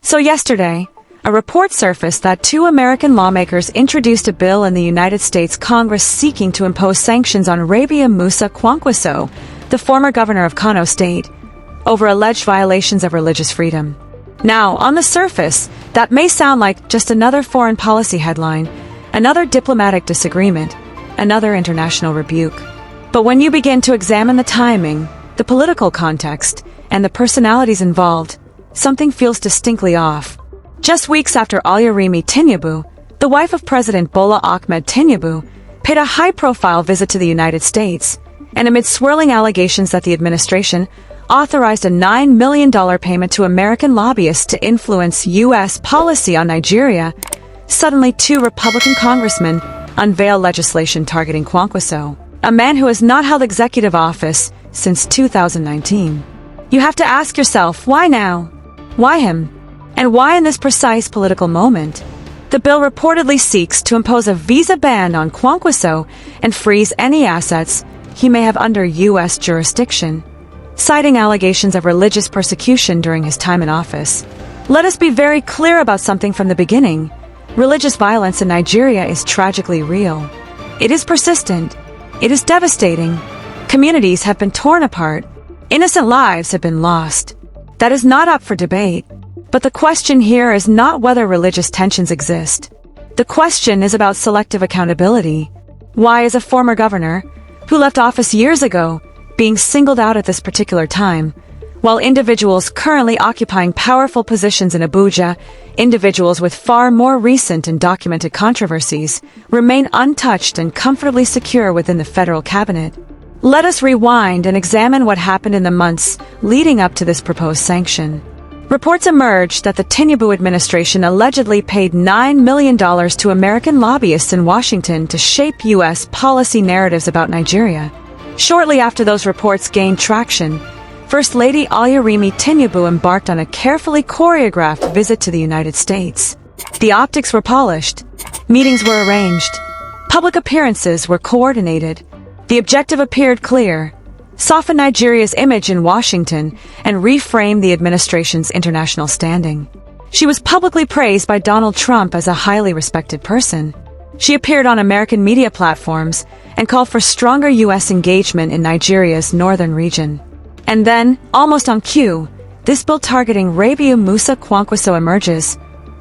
So yesterday, a report surfaced that 2 American lawmakers introduced a bill in the United States Congress seeking to impose sanctions on Rabiu Musa Kwankwaso, the former governor of Kano State, over alleged violations of religious freedom. Now, on the surface, that may sound like just another foreign policy headline, another diplomatic disagreement, another international rebuke. But when you begin to examine the timing, the political context, and the personalities involved, something feels distinctly off. Just weeks after Oluyaremi Tinubu, the wife of President Bola Ahmed Tinubu, paid a high-profile visit to the United States, and amid swirling allegations that the administration authorized a $9 million payment to American lobbyists to influence U.S. policy on Nigeria, suddenly 2 Republican congressmen unveiled legislation targeting Kwankwaso, a man who has not held executive office since 2019. You have to ask yourself, why now? Why him? And why in this precise political moment? The bill reportedly seeks to impose a visa ban on Kwankwaso and freeze any assets he may have under U.S. jurisdiction, citing allegations of religious persecution during his time in office. Let us be very clear about something from the beginning. Religious violence in Nigeria is tragically real. It is persistent. It is devastating. Communities have been torn apart. Innocent lives have been lost. That is not up for debate. But the question here is not whether religious tensions exist. The question is about selective accountability. Why is a former governor, who left office years ago, being singled out at this particular time, while individuals currently occupying powerful positions in Abuja, individuals with far more recent and documented controversies, remain untouched and comfortably secure within the federal cabinet? Let us rewind and examine what happened in the months leading up to this proposed sanction. Reports emerged that the Tinubu administration allegedly paid $9 million to American lobbyists in Washington to shape U.S. policy narratives about Nigeria. Shortly after those reports gained traction, First Lady Oluyaremi Tinubu embarked on a carefully choreographed visit to the United States. The optics were polished, meetings were arranged, public appearances were coordinated. The objective appeared clear: soften Nigeria's image in Washington and reframe the administration's international standing. She was publicly praised by Donald Trump as a highly respected person. She appeared on American media platforms and called for stronger U.S. engagement in Nigeria's northern region. And then, almost on cue, this bill targeting Rabiu Musa Kwankwaso emerges,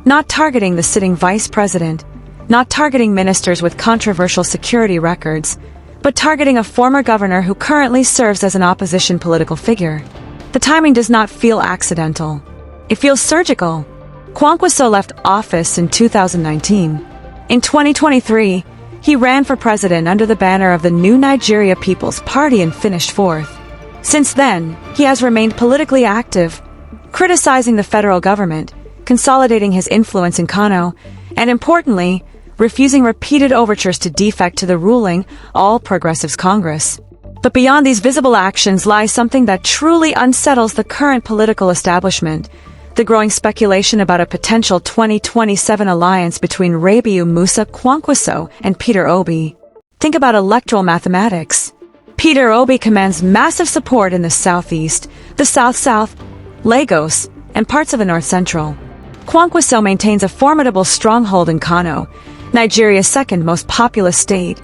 not targeting the sitting vice president, not targeting ministers with controversial security records, but targeting a former governor who currently serves as an opposition political figure. The timing does not feel accidental. It feels surgical. Kwankwaso left office in 2019. In 2023, he ran for president under the banner of the New Nigeria People's Party and finished 4th. Since then, he has remained politically active, criticizing the federal government, consolidating his influence in Kano, and importantly, refusing repeated overtures to defect to the ruling All Progressives Congress. But beyond these visible actions lies something that truly unsettles the current political establishment: the growing speculation about a potential 2027 alliance between Rabiu Musa Kwankwaso and Peter Obi. Think about electoral mathematics. Peter Obi commands massive support in the southeast, the south-south, Lagos, and parts of the north-central. Kwankwaso maintains a formidable stronghold in Kano, Nigeria's second most populous state,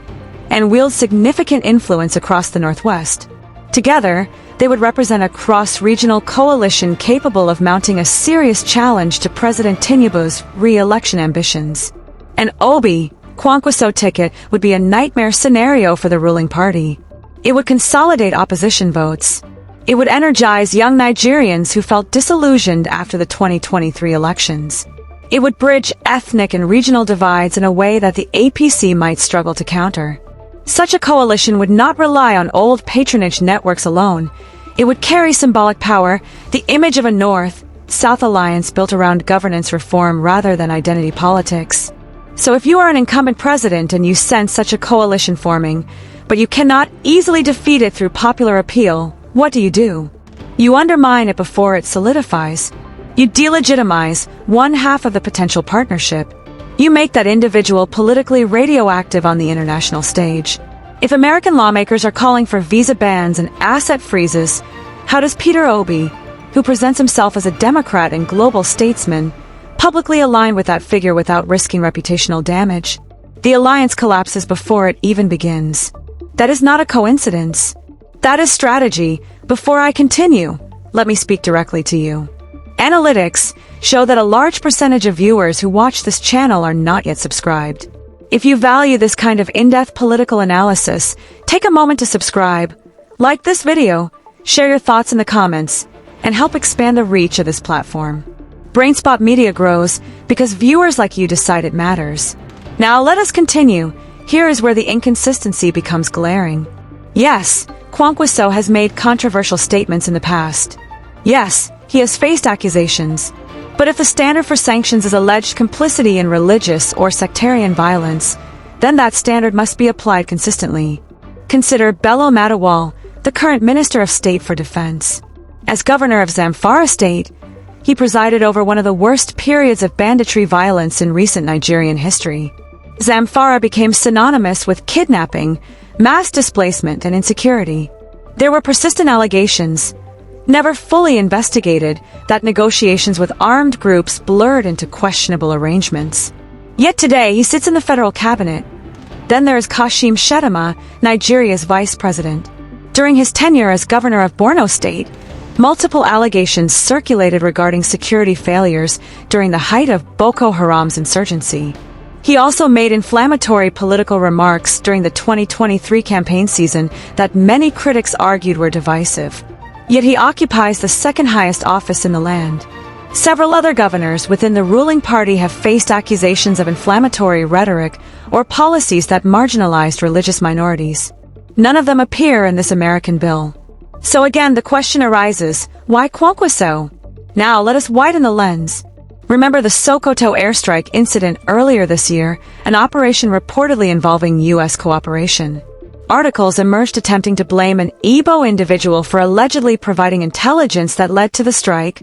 and wields significant influence across the northwest. Together, they would represent a cross-regional coalition capable of mounting a serious challenge to President Tinubu's re-election ambitions. An Obi-Kwankwaso ticket would be a nightmare scenario for the ruling party. It would consolidate opposition votes. It would energize young Nigerians who felt disillusioned after the 2023 elections. It would bridge ethnic and regional divides in a way that the APC might struggle to counter. Such a coalition would not rely on old patronage networks alone. It would carry symbolic power, the image of a North-South alliance built around governance reform rather than identity politics. So if you are an incumbent president and you sense such a coalition forming, but you cannot easily defeat it through popular appeal, what do? You undermine it before it solidifies. You delegitimize one half of the potential partnership. You make that individual politically radioactive on the international stage. If American lawmakers are calling for visa bans and asset freezes, how does Peter Obi, who presents himself as a Democrat and global statesman, publicly aligned with that figure without risking reputational damage. The alliance collapses before it even begins. That is not a coincidence. That is strategy. Before I continue, let me speak directly to you. Analytics show that a large percentage of viewers who watch this channel are not yet subscribed. If you value this kind of in-depth political analysis, take a moment to subscribe, like this video, share your thoughts in the comments, and help expand the reach of this platform. Brainspot Media grows because viewers like you decide it matters. Now let us continue. Here is where the inconsistency becomes glaring. Yes, Kwankwaso has made controversial statements in the past. Yes, he has faced accusations. But if the standard for sanctions is alleged complicity in religious or sectarian violence, then that standard must be applied consistently. Consider Bello Madiwal, the current Minister of State for Defense. As Governor of Zamfara State, he presided over one of the worst periods of banditry violence in recent Nigerian history. Zamfara became synonymous with kidnapping, mass displacement, and insecurity. There were persistent allegations, never fully investigated, that negotiations with armed groups blurred into questionable arrangements. Yet today, he sits in the federal cabinet. Then there is Kashim Shettima, Nigeria's vice president. During his tenure as governor of Borno State, multiple allegations circulated regarding security failures during the height of Boko Haram's insurgency. He also made inflammatory political remarks during the 2023 campaign season that many critics argued were divisive. Yet he occupies the second highest office in the land. Several other governors within the ruling party have faced accusations of inflammatory rhetoric or policies that marginalized religious minorities. None of them appear in this American bill. So again, the question arises, why Kwankwaso? Now let us widen the lens. Remember the Sokoto airstrike incident earlier this year, an operation reportedly involving U.S. cooperation. Articles emerged attempting to blame an Igbo individual for allegedly providing intelligence that led to the strike,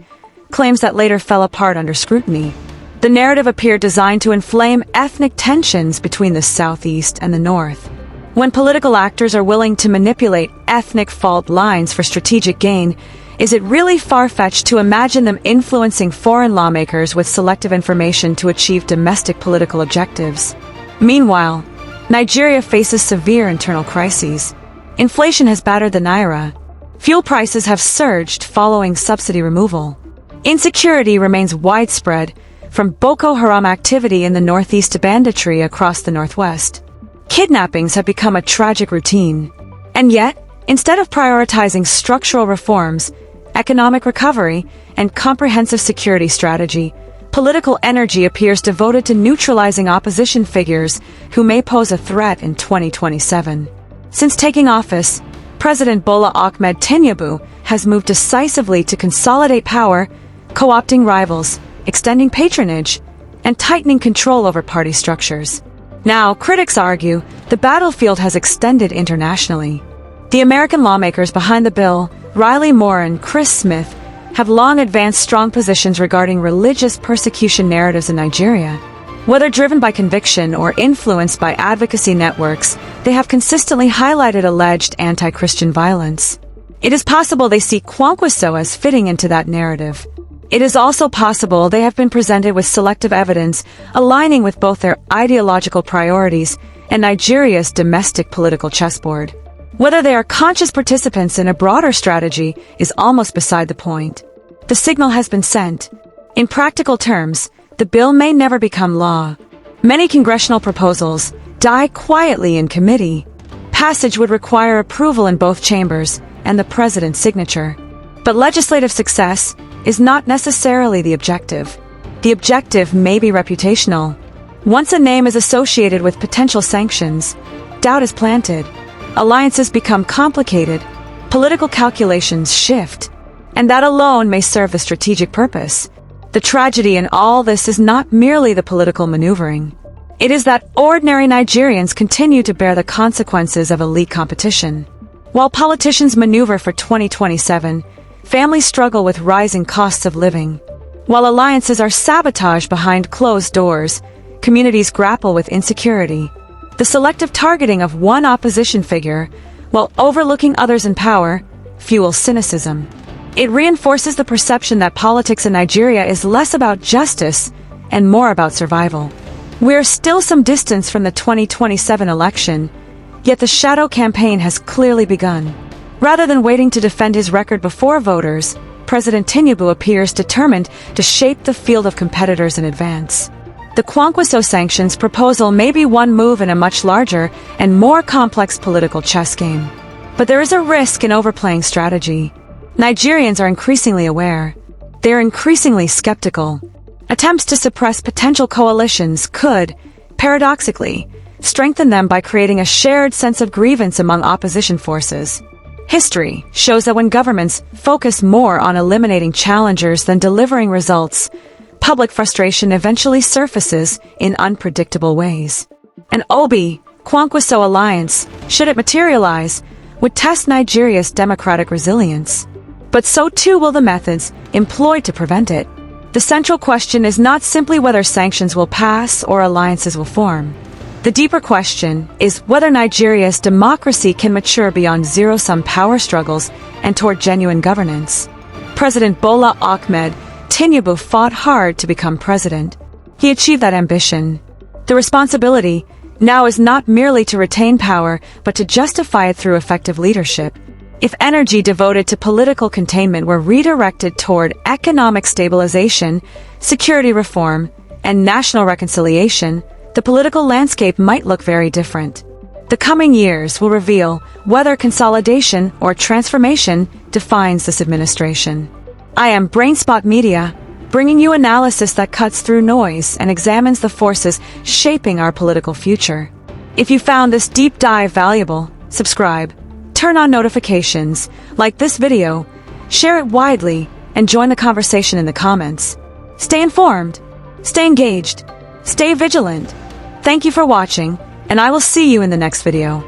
claims that later fell apart under scrutiny. The narrative appeared designed to inflame ethnic tensions between the Southeast and the North. When political actors are willing to manipulate ethnic fault lines for strategic gain, is it really far-fetched to imagine them influencing foreign lawmakers with selective information to achieve domestic political objectives? Meanwhile, Nigeria faces severe internal crises. Inflation has battered the naira. Fuel prices have surged following subsidy removal. Insecurity remains widespread, from Boko Haram activity in the northeast to banditry across the northwest. Kidnappings have become a tragic routine. And yet, instead of prioritizing structural reforms, economic recovery, and comprehensive security strategy, political energy appears devoted to neutralizing opposition figures who may pose a threat in 2027. Since taking office, President Bola Ahmed Tinubu has moved decisively to consolidate power, co-opting rivals, extending patronage, and tightening control over party structures. Now, critics argue the battlefield has extended internationally. The American lawmakers behind the bill, Riley Moore and Chris Smith, have long advanced strong positions regarding religious persecution narratives in Nigeria. Whether driven by conviction or influenced by advocacy networks, they have consistently highlighted alleged anti-Christian violence. It is possible they see Kwankwaso as fitting into that narrative. It is also possible they have been presented with selective evidence aligning with both their ideological priorities and Nigeria's domestic political chessboard. Whether they are conscious participants in a broader strategy is almost beside the point. The signal has been sent. In practical terms, the bill may never become law. Many congressional proposals die quietly in committee. Passage would require approval in both chambers and the president's signature. But legislative success is not necessarily the objective. The objective may be reputational. Once a name is associated with potential sanctions, doubt is planted. Alliances become complicated, political calculations shift, and that alone may serve the strategic purpose. The tragedy in all this is not merely the political maneuvering. It is that ordinary Nigerians continue to bear the consequences of elite competition. While politicians maneuver for 2027, families struggle with rising costs of living. While alliances are sabotaged behind closed doors, communities grapple with insecurity. The selective targeting of one opposition figure, while overlooking others in power, fuels cynicism. It reinforces the perception that politics in Nigeria is less about justice and more about survival. We're still some distance from the 2027 election, yet the shadow campaign has clearly begun. Rather than waiting to defend his record before voters, President Tinubu appears determined to shape the field of competitors in advance. The Kwankwaso sanctions proposal may be one move in a much larger and more complex political chess game. But there is a risk in overplaying strategy. Nigerians are increasingly aware. They are increasingly skeptical. Attempts to suppress potential coalitions could, paradoxically, strengthen them by creating a shared sense of grievance among opposition forces. History shows that when governments focus more on eliminating challengers than delivering results, public frustration eventually surfaces in unpredictable ways. An Obi-Kwankwaso alliance, should it materialize, would test Nigeria's democratic resilience. But so too will the methods employed to prevent it. The central question is not simply whether sanctions will pass or alliances will form. The deeper question is whether Nigeria's democracy can mature beyond zero-sum power struggles and toward genuine governance. President Bola Ahmed Tinubu fought hard to become president. He achieved that ambition. The responsibility now is not merely to retain power, but to justify it through effective leadership. If energy devoted to political containment were redirected toward economic stabilization, security reform, and national reconciliation, the political landscape might look very different. The coming years will reveal whether consolidation or transformation defines this administration. I am Brainspot Media, bringing you analysis that cuts through noise and examines the forces shaping our political future. If you found this deep dive valuable, subscribe, turn on notifications, like this video, share it widely, and join the conversation in the comments. Stay informed, stay engaged, stay vigilant. Thank you for watching, and I will see you in the next video.